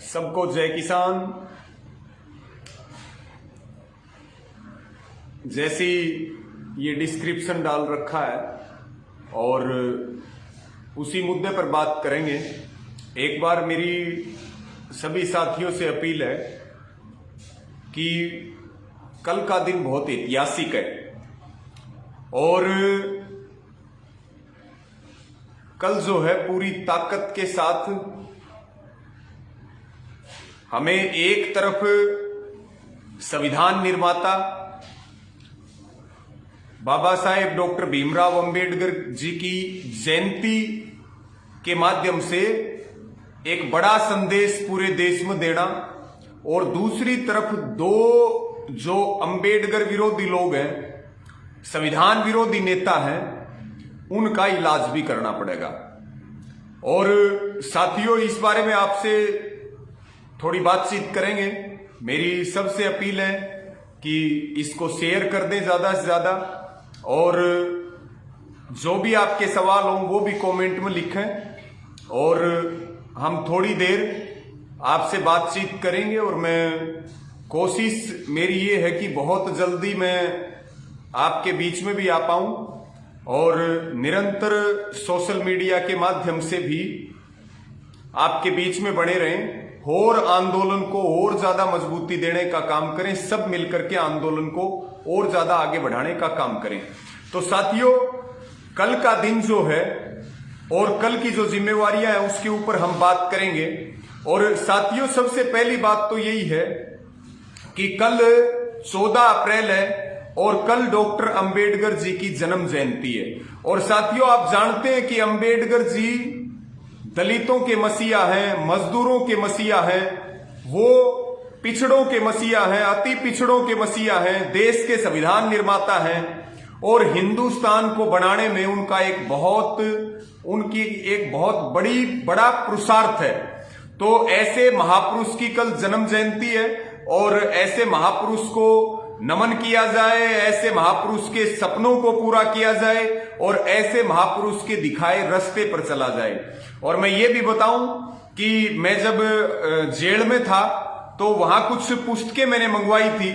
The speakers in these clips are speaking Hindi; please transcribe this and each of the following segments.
सबको जय किसान। जैसी ये डिस्क्रिप्शन डाल रखा है और उसी मुद्दे पर बात करेंगे। एक बार मेरी सभी साथियों से अपील है कि कल का दिन बहुत ऐतिहासिक है और कल जो है पूरी ताकत के साथ हमें एक तरफ संविधान निर्माता बाबा साहेब डॉक्टर भीमराव अंबेडकर जी की जयंती के माध्यम से एक बड़ा संदेश पूरे देश में देना और दूसरी तरफ दो जो अंबेडकर विरोधी लोग हैं, संविधान विरोधी नेता हैं, उनका इलाज भी करना पड़ेगा। और साथियों, इस बारे में आपसे थोड़ी बातचीत करेंगे। मेरी सबसे अपील है कि इसको शेयर कर दें ज्यादा से ज्यादा और जो भी आपके सवाल हों वो भी कमेंट में लिखें और हम थोड़ी देर आपसे बातचीत करेंगे। और मैं कोशिश मेरी ये है कि बहुत जल्दी मैं आपके बीच में भी आ पाऊं और निरंतर सोशल मीडिया के माध्यम से भी आपके बीच में बने रहें और आंदोलन को और ज्यादा मजबूती देने का काम करें। सब मिलकर के आंदोलन को और ज्यादा आगे बढ़ाने का काम करें। तो साथियों, कल का दिन जो है और कल की जो जिम्मेवारियां हैं उसके ऊपर हम बात करेंगे। और साथियों, सबसे पहली बात तो यही है कि कल 14 अप्रैल है और कल डॉक्टर अंबेडकर जी की जन्म जयंती है। और साथियों, आप जानते हैं कि अंबेडकर जी दलितों के मसीहा हैं, मजदूरों के मसीहा हैं, वो पिछड़ों के मसीहा हैं, अति पिछड़ों के मसीहा हैं, देश के संविधान निर्माता हैं और हिंदुस्तान को बनाने में उनकी एक बहुत बड़ा पुरुषार्थ है। तो ऐसे महापुरुष की कल जन्म जयंती है और ऐसे महापुरुष को नमन किया जाए, ऐसे महापुरुष के सपनों को पूरा किया जाए और ऐसे महापुरुष के दिखाए रास्ते पर चला जाए। और मैं ये भी बताऊं कि मैं जब जेल में था तो वहां कुछ पुस्तकें मैंने मंगवाई थी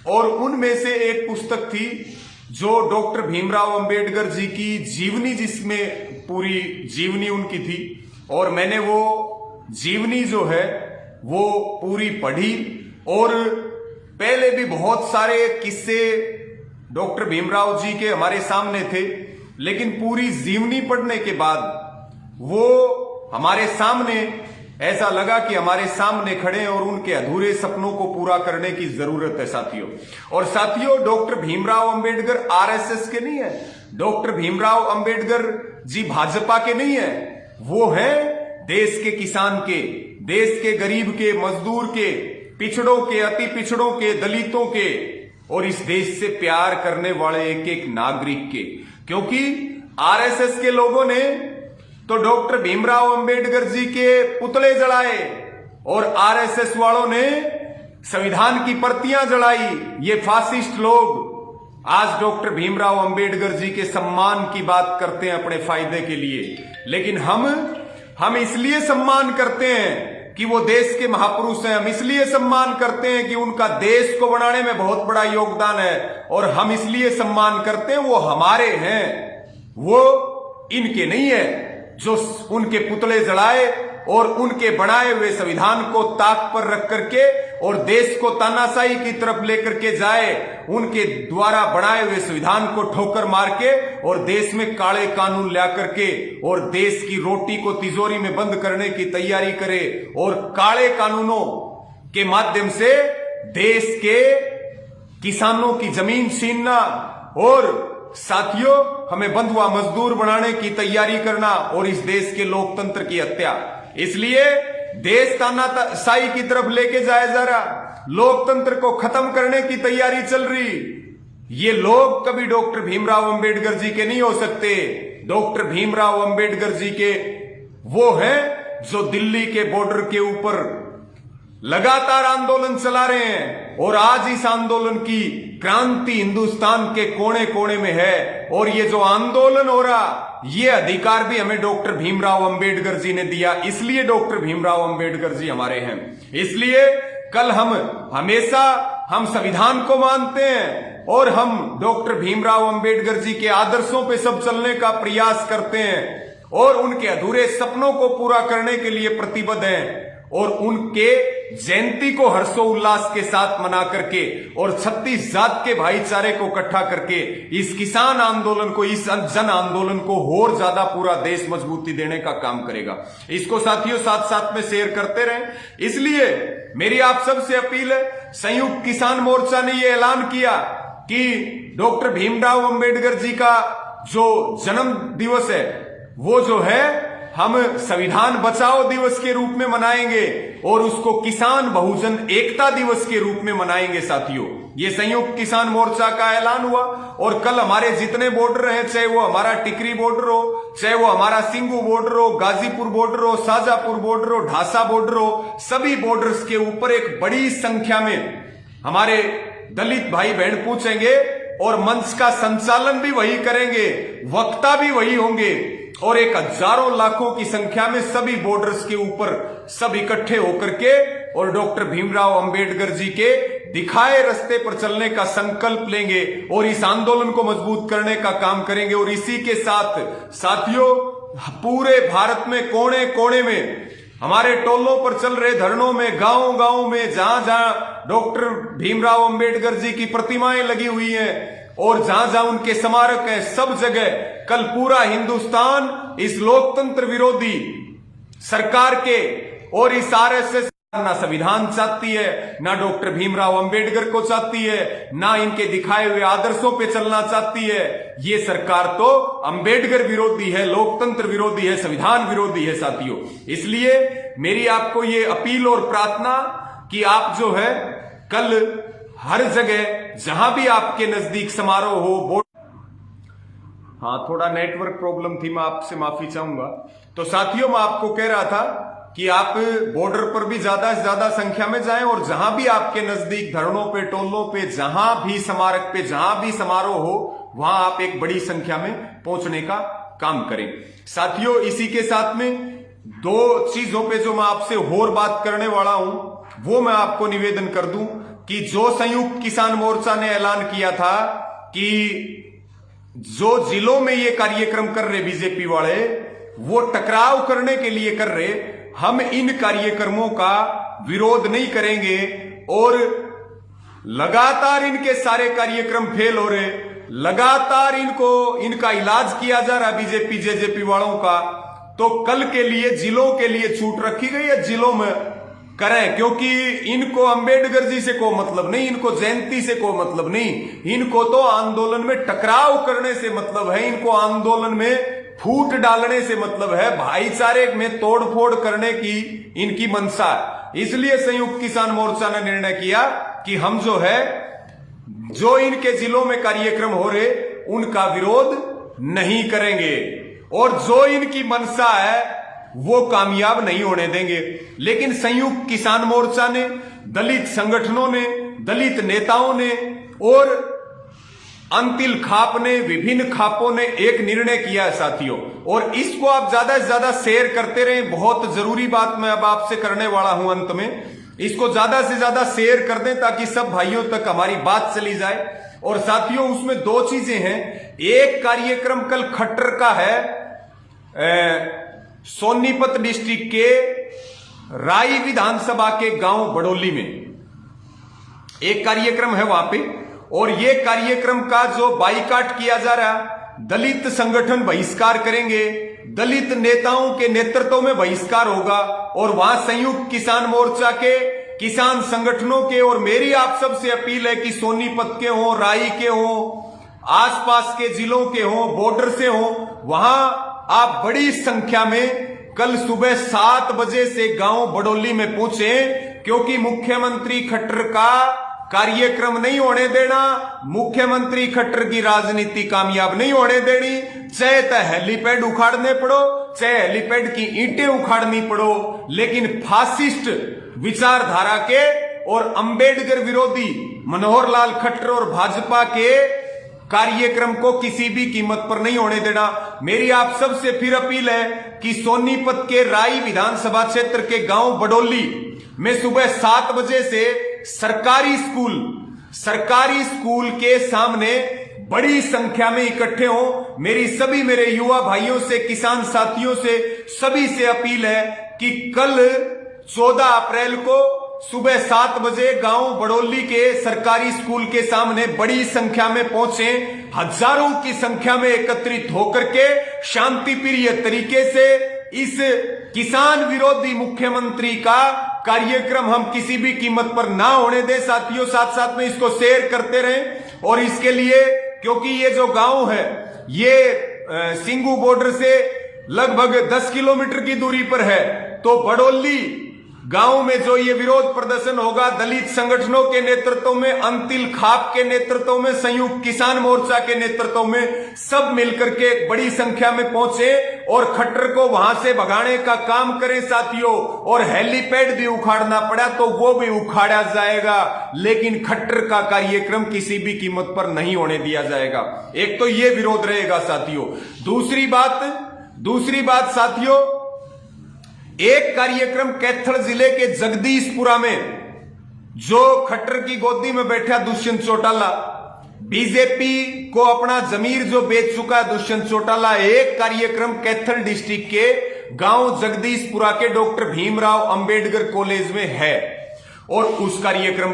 और उनमें से एक पुस्तक थी जो डॉक्टर भीमराव अंबेडकर जी की जीवनी, जिसमें पूरी जीवनी उनकी थी और मैंने वो जीवनी जो है वो पूरी पढ़ी। और पहले भी बहुत सारे किस्से डॉक्टर भीमराव जी के हमारे सामने थे, लेकिन पूरी जीवनी पढ़ने के बाद वो हमारे सामने ऐसा लगा कि हमारे सामने खड़े हैं और उनके अधूरे सपनों को पूरा करने की जरूरत है साथियों। और साथियों, डॉक्टर भीमराव अंबेडकर आरएसएस के नहीं है, डॉक्टर भीमराव अंबेडकर जी भाजपा के नहीं है, वो है देश के किसान के, देश के गरीब के, मजदूर के, पिछड़ों के, अति पिछड़ों के, दलितों के और इस देश से प्यार करने वाले एक एक नागरिक के। क्योंकि आरएसएस के लोगों ने तो डॉक्टर भीमराव अंबेडकर जी के पुतले जलाए और आरएसएस वालों ने संविधान की प्रतियां जलाई। ये फासिस्ट लोग आज डॉक्टर भीमराव अंबेडकर जी के सम्मान की बात करते हैं अपने फायदे के लिए, लेकिन हम इसलिए सम्मान करते हैं कि वो देश के महापुरुष हैं, हम इसलिए सम्मान करते हैं कि उनका देश को बनाने में बहुत बड़ा योगदान है और हम इसलिए सम्मान करते हैं वो हमारे हैं, वो इनके नहीं है जो उनके पुतले जलाए और उनके बनाए हुए संविधान को ताक पर रख करके और देश को तानाशाही की तरफ लेकर के जाए, उनके द्वारा बनाए हुए संविधान को ठोकर मार के और देश में काले कानून ला करके और देश की रोटी को तिजोरी में बंद करने की तैयारी करे और काले कानूनों के माध्यम से देश के किसानों की जमीन छीनना और साथियों, हमें बंधुआ मजदूर बनाने की तैयारी करना और इस देश के लोकतंत्र की हत्या। इसलिए देश तानाशाही की तरफ लेके जाया जा रहा, लोकतंत्र को खत्म करने की तैयारी चल रही। ये लोग कभी डॉक्टर भीमराव अंबेडकर जी के नहीं हो सकते। डॉक्टर भीमराव अंबेडकर जी के वो हैं जो दिल्ली के बॉर्डर के ऊपर लगातार आंदोलन चला रहे हैं और आज इस आंदोलन की क्रांति हिंदुस्तान के कोने कोने में है। और ये जो आंदोलन हो रहा, ये अधिकार भी हमें डॉक्टर भीमराव अंबेडकर जी ने दिया, इसलिए डॉक्टर भीमराव अंबेडकर जी हमारे हैं। इसलिए कल हमेशा हम संविधान को मानते हैं और हम डॉक्टर भीमराव अंबेडकर जी के आदर्शों पे सब चलने का प्रयास करते हैं और उनके अधूरे सपनों को पूरा करने के लिए प्रतिबद्ध हैं और उनके जयंती को हर्षोल्लास के साथ मना करके और 36 जात के भाईचारे को इकट्ठा करके इस किसान आंदोलन को, इस जन आंदोलन को और ज्यादा पूरा देश मजबूती देने का काम करेगा। इसको साथियों साथ साथ में शेयर करते रहें। इसलिए मेरी आप सबसे अपील है, संयुक्त किसान मोर्चा ने यह ऐलान किया कि डॉक्टर भीमराव अंबेडकर जी का जो जन्म दिवस है वो जो है हम संविधान बचाओ दिवस के रूप में मनाएंगे और उसको किसान बहुजन एकता दिवस के रूप में मनाएंगे। साथियों, ये संयुक्त किसान मोर्चा का ऐलान हुआ और कल हमारे जितने बॉर्डर हैं, चाहे वो हमारा टिकरी बॉर्डर हो, चाहे वो हमारा सिंगू बॉर्डर हो, गाजीपुर बॉर्डर हो, शाजापुर बॉर्डर हो, ढासा बॉर्डर हो, सभी बॉर्डर्स के ऊपर एक बड़ी संख्या में हमारे दलित भाई बहन पूछेंगे और मंच का संचालन भी वही करेंगे, वक्ता भी वही होंगे और एक हजारों लाखों की संख्या में सभी बॉर्डर्स के ऊपर सब इकट्ठे होकर के और डॉक्टर भीमराव अंबेडकर जी के दिखाए रास्ते पर चलने का संकल्प लेंगे और इस आंदोलन को मजबूत करने का काम करेंगे। और इसी के साथ साथियों, पूरे भारत में कोने कोने में हमारे टोलों पर चल रहे धरनों में, गांव गांव में, जहां जहां डॉक्टर भीमराव अंबेडकर जी की प्रतिमाएं लगी हुई हैं और जहां जहां उनके स्मारक हैं, सब जगह कल पूरा हिंदुस्तान इस लोकतंत्र विरोधी सरकार के और इस आरएसएस ना संविधान चाहती है, ना डॉक्टर भीमराव अंबेडकर को चाहती है, ना इनके दिखाए हुए आदर्शों पे चलना चाहती है। ये सरकार तो अंबेडकर विरोधी है, लोकतंत्र विरोधी है, संविधान विरोधी है। साथियों, इसलिए मेरी आपको ये अपील और प्रार्थना कि आप जो है कल हर जगह जहां भी आपके नजदीक समारोह हो, हाँ थोड़ा नेटवर्क प्रॉब्लम थी, मैं आपसे माफी चाहूंगा। तो साथियों, मैं आपको कह रहा था कि आप बॉर्डर पर भी ज्यादा से ज्यादा संख्या में जाएं और जहां भी आपके नजदीक धरणों पे, टोलों पे, जहां भी स्मारक पे, जहां भी समारोह हो, वहां आप एक बड़ी संख्या में पहुंचने का काम करें। साथियों, इसी के साथ में दो चीजों पे जो मैं आपसे और बात करने वाला हूं वो मैं आपको निवेदन कर दूं कि जो संयुक्त किसान मोर्चा ने ऐलान किया था कि जो जिलों में ये कार्यक्रम कर रहे बीजेपी वाले, वो टकराव करने के लिए कर रहे, हम इन कार्यक्रमों का विरोध नहीं करेंगे और लगातार इनके सारे कार्यक्रम फेल हो रहे, लगातार इनका इलाज किया जा रहा बीजेपी जेजेपी वालों का। तो कल के लिए जिलों के लिए छूट रखी गई है, जिलों में करें, क्योंकि इनको अंबेडकर जी से कोई मतलब नहीं, इनको जयंती से कोई मतलब नहीं, इनको तो आंदोलन में टकराव करने से मतलब है, इनको आंदोलन में फूट डालने से मतलब है, भाईचारे में तोड़फोड़ करने की इनकी मंशा। इसलिए संयुक्त किसान मोर्चा ने निर्णय किया कि हम जो है, जो इनके जिलों में कार्यक्रम हो रहे उनका विरोध नहीं करेंगे और जो इनकी मंशा है वो कामयाब नहीं होने देंगे। लेकिन संयुक्त किसान मोर्चा ने, दलित संगठनों ने, दलित नेताओं ने और अंतिल खाप ने, विभिन्न खापों ने एक निर्णय किया है साथियों, और इसको आप ज्यादा से ज्यादा शेयर करते रहें। बहुत जरूरी बात मैं अब आपसे करने वाला हूं अंत में, इसको ज्यादा से ज्यादा शेयर कर दें ताकि सब भाइयों तक हमारी बात चली जाए। और साथियों, उसमें दो चीजें हैं। एक कार्यक्रम कल खट्टर का है सोनीपत डिस्ट्रिक्ट के राई विधानसभा के गांव बड़ोली में एक कार्यक्रम है वहां पे, और ये कार्यक्रम का जो बाइकाट किया जा रहा, दलित संगठन बहिष्कार करेंगे, दलित नेताओं के नेतृत्व में बहिष्कार होगा और वहां संयुक्त किसान मोर्चा के, किसान संगठनों के और मेरी आप सबसे अपील है कि सोनीपत के हों, राई के हों, आसपास के जिलों के हों, बॉर्डर से हों, वहां आप बड़ी संख्या में कल सुबह 7 बजे से गांव बड़ोली में पहुंचे, क्योंकि मुख्यमंत्री खट्टर का कार्यक्रम नहीं होने देना, मुख्यमंत्री खट्टर की राजनीति कामयाब नहीं होने देनी। चाहे तो हेलीपैड उखाड़ने पड़ो, चाहे हेलीपैड की ईंटें उखाड़नी पड़ो, लेकिन फासिस्ट विचारधारा के और अंबेडकर विरोधी मनोहर लाल खट्टर और भाजपा के कार्यक्रम को किसी भी कीमत पर नहीं होने देना। मेरी आप सबसे फिर अपील है कि सोनीपत के राई विधानसभा क्षेत्र के गांव बडोली में सुबह 7 बजे से सरकारी स्कूल के सामने बड़ी संख्या में इकट्ठे हो। मेरे युवा भाइयों से, किसान साथियों से, सभी से अपील है कि कल 14 अप्रैल को सुबह 7 बजे गांव बडोली के सरकारी स्कूल के सामने बड़ी संख्या में पहुंचे, हजारों की संख्या में एकत्रित होकर के शांति प्रिय तरीके से इस किसान विरोधी मुख्यमंत्री का कार्यक्रम हम किसी भी कीमत पर ना होने दें। साथियों, साथ साथ में इसको शेयर करते रहें। और इसके लिए, क्योंकि ये जो गांव है ये सिंगू बॉर्डर से लगभग 10 किलोमीटर की दूरी पर है, तो बडोली गांव में जो ये विरोध प्रदर्शन होगा, दलित संगठनों के नेतृत्व में, अंतिल खाप के नेतृत्व में, संयुक्त किसान मोर्चा के नेतृत्व में सब मिलकर के एक बड़ी संख्या में पहुंचे और खट्टर को वहां से भगाने का काम करें साथियों। और हेलीपैड भी उखाड़ना पड़ा तो वो भी उखाड़ा जाएगा, लेकिन खट्टर का कार्यक्रम किसी भी कीमत पर नहीं होने दिया जाएगा। एक तो ये विरोध रहेगा साथियों। दूसरी बात साथियों, एक कार्यक्रम कैथल जिले के जगदीशपुरा में जो खट्टर की गोदी में बैठा दुष्यंत चौटाला, बीजेपी को अपना जमीर जो बेच चुका है दुष्यंत चौटाला, एक कार्यक्रम कैथल डिस्ट्रिक्ट के गांव जगदीशपुरा के डॉक्टर भीमराव अंबेडकर कॉलेज में है। और उस कार्यक्रम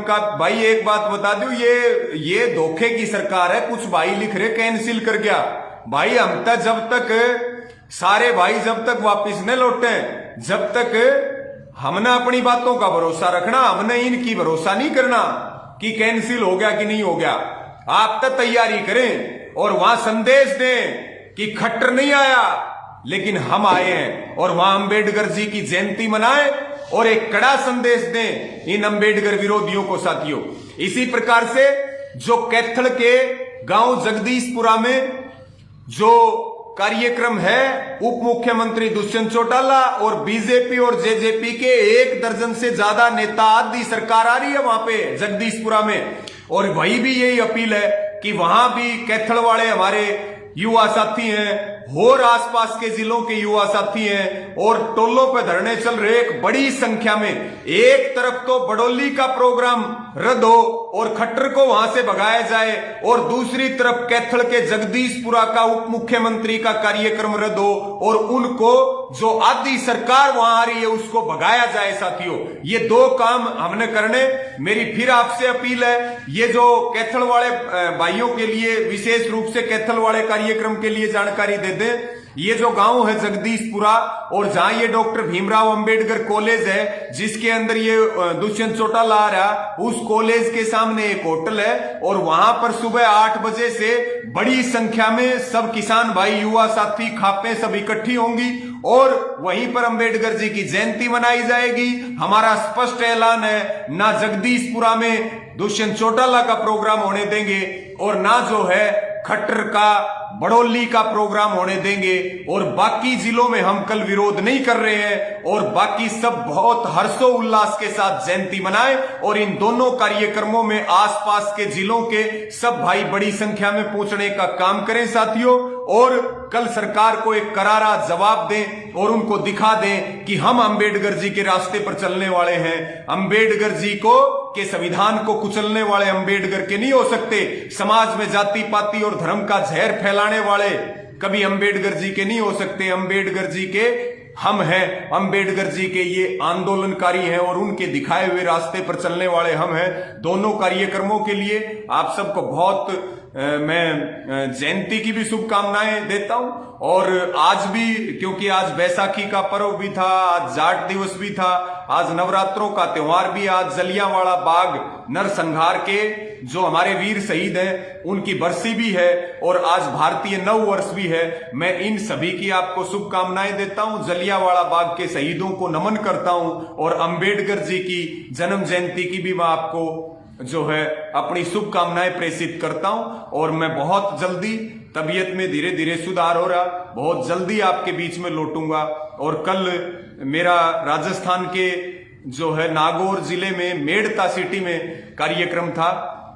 का भाई एक बात बता दूं, ये धोखे की सरकार है। कुछ भाई लिख रहे कैंसिल कर गया। भाई हम तक जब तक सारे भाई जब तक वापिस न लौटे, जब तक हमने अपनी बातों का भरोसा रखना, हमने इनकी भरोसा नहीं करना कि कैंसिल हो गया कि नहीं हो गया। आप तक तैयारी करें और वहां संदेश दें कि खट्टर नहीं आया लेकिन हम आए हैं, और वहां अंबेडकर जी की जयंती मनाएं और एक कड़ा संदेश दें इन अंबेडकर विरोधियों को साथियों। इसी प्रकार से जो कैथल के गांव जगदीशपुरा में जो कार्यक्रम है, उप मुख्यमंत्री दुष्यंत चौटाला और बीजेपी और जेजेपी के 1 दर्जन से ज्यादा नेता, आदि सरकार आ रही है वहां पे जगदीशपुरा में। और वही भी यही अपील है कि वहां भी कैथल वाले हमारे युवा साथी हैं और आसपास के जिलों के युवा साथी हैं और टोलों पे धरने चल रहे एक बड़ी संख्या में। एक तरफ तो बडोली का प्रोग्राम रद्द हो और खट्टर को वहां से भगाया जाए, और दूसरी तरफ कैथल के जगदीशपुरा का उप मुख्यमंत्री का कार्यक्रम रद्द हो और उनको जो आदि सरकार वहां आ रही है उसको भगाया जाए साथियों। ये 2 काम हमने करने। मेरी फिर आपसे अपील है, ये जो कैथल वाले भाइयों के लिए, विशेष रूप से कैथल वाले कार्यक्रम के लिए जानकारी दे दें। ये जो गांव है जगदीशपुरा और जहां ये डॉक्टर भीमराव अंबेडकर कॉलेज है जिसके अंदर ये दुष्यंत चौटाला आ रहा, उस कॉलेज के सामने एक होटल है और वहां पर सुबह 8 बजे से बड़ी संख्या में सब किसान भाई, युवा साथी, खापें सब इकट्ठी होंगी और वहीं पर अंबेडकर जी की जयंती मनाई जाएगी। हमारा स्पष्ट ऐलान है, ना जगदीशपुरा में दुष्यंत चौटाला का प्रोग्राम होने देंगे और ना जो है खट्टर का, बडोली का प्रोग्राम होने देंगे। और बाकी जिलों में हम कल विरोध नहीं कर रहे हैं और बाकी सब बहुत हर्षोल्लास के साथ जयंती मनाएं और इन दोनों कार्यक्रमों में आसपास के जिलों के सब भाई बड़ी संख्या में पहुंचने का काम करें साथियों। और कल सरकार को एक करारा जवाब दें और उनको दिखा दें कि हम अंबेडकर जी के रास्ते पर चलने वाले हैं। अंबेडकर जी को के संविधान को कुचलने वाले अंबेडकर के नहीं हो सकते। समाज में जाति पाति और धर्म का जहर फैलाने वाले कभी अंबेडकर जी के नहीं हो सकते। अंबेडकर जी के हम हैं, अंबेडकर जी के ये आंदोलनकारी हैं और उनके दिखाए हुए रास्ते पर चलने वाले हम हैं। दोनों कार्यक्रमों के लिए आप सबको बहुत मैं जयंती की भी शुभकामनाएं देता हूं। और आज भी, क्योंकि आज बैसाखी का पर्व भी था, आज जाट दिवस भी था, आज नवरात्रों का त्योहार भी, आज जलियांवाला बाग नरसंहार के जो हमारे वीर शहीद हैं उनकी बरसी भी है और आज भारतीय नव वर्ष भी है। मैं इन सभी की आपको शुभकामनाएं देता हूं, जलियांवाला बाग के शहीदों को नमन करता हूं और अंबेडकर जी की जन्म जयंती की भी मैं आपको जो है अपनी शुभकामनाएं प्रेषित करता हूं। और मैं बहुत जल्दी, तबीयत में धीरे धीरे सुधार हो रहा, बहुत जल्दी आपके बीच में लौटूंगा। और कल मेरा राजस्थान के जो है नागौर जिले में मेड़ता सिटी में कार्यक्रम था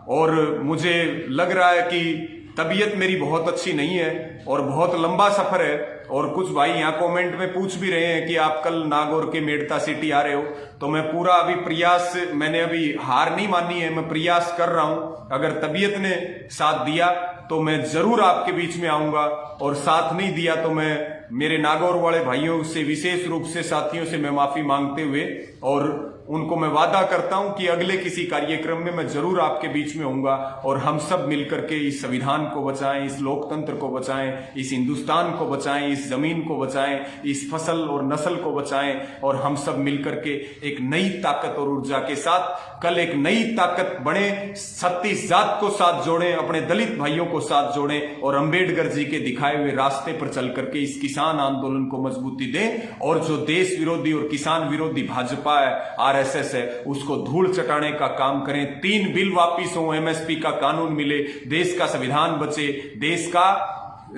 और मुझे लग रहा है कि तबीयत मेरी बहुत अच्छी नहीं है और बहुत लंबा सफर है। और कुछ भाई यहाँ कमेंट में पूछ भी रहे हैं कि आप कल नागौर के मेड़ता सिटी आ रहे हो, तो मैं पूरा अभी प्रयास, मैंने अभी हार नहीं मानी है, मैं प्रयास कर रहा हूं। अगर तबीयत ने साथ दिया तो मैं जरूर आपके बीच में आऊंगा, और साथ नहीं दिया तो मैं मेरे नागौर वाले भाइयों से, विशेष रूप से साथियों से मैं माफी मांगते हुए और उनको मैं वादा करता हूं कि अगले किसी कार्यक्रम में मैं जरूर आपके बीच में होऊंगा और हम सब मिलकर के इस संविधान को बचाएं, इस लोकतंत्र को बचाएं, इस हिंदुस्तान को बचाएं, इस जमीन को बचाएं, इस फसल और नस्ल को बचाएं और हम सब मिलकर के एक नई ताकत और ऊर्जा के साथ कल एक नई ताकत बने, 36 जात को साथ जोड़ें, अपने दलित भाइयों को साथ जोड़ें और अंबेडकर जी के दिखाए हुए रास्ते पर चल करके इस किसान आंदोलन को मजबूती दें। और जो देश विरोधी और किसान विरोधी भाजपा है, आरएसएस है, उसको धूल चटाने का काम करें। 3 बिल वापिस हो, एमएसपी का कानून मिले, देश का संविधान बचे,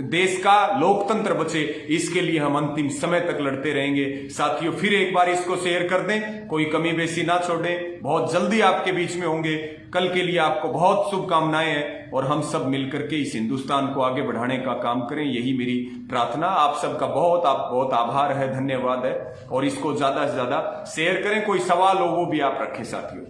देश का लोकतंत्र बचे, इसके लिए हम अंतिम समय तक लड़ते रहेंगे। साथियों, फिर एक बार इसको शेयर कर दें, कोई कमी बेसी ना छोड़ें। बहुत जल्दी आपके बीच में होंगे। कल के लिए आपको बहुत शुभकामनाएं हैं और हम सब मिलकर के इस हिंदुस्तान को आगे बढ़ाने का काम करें, यही मेरी प्रार्थना। आप सबका बहुत आभार है, धन्यवाद है, और इसको ज्यादा से ज्यादा शेयर करें। कोई सवाल हो वो भी आप रखें साथियों।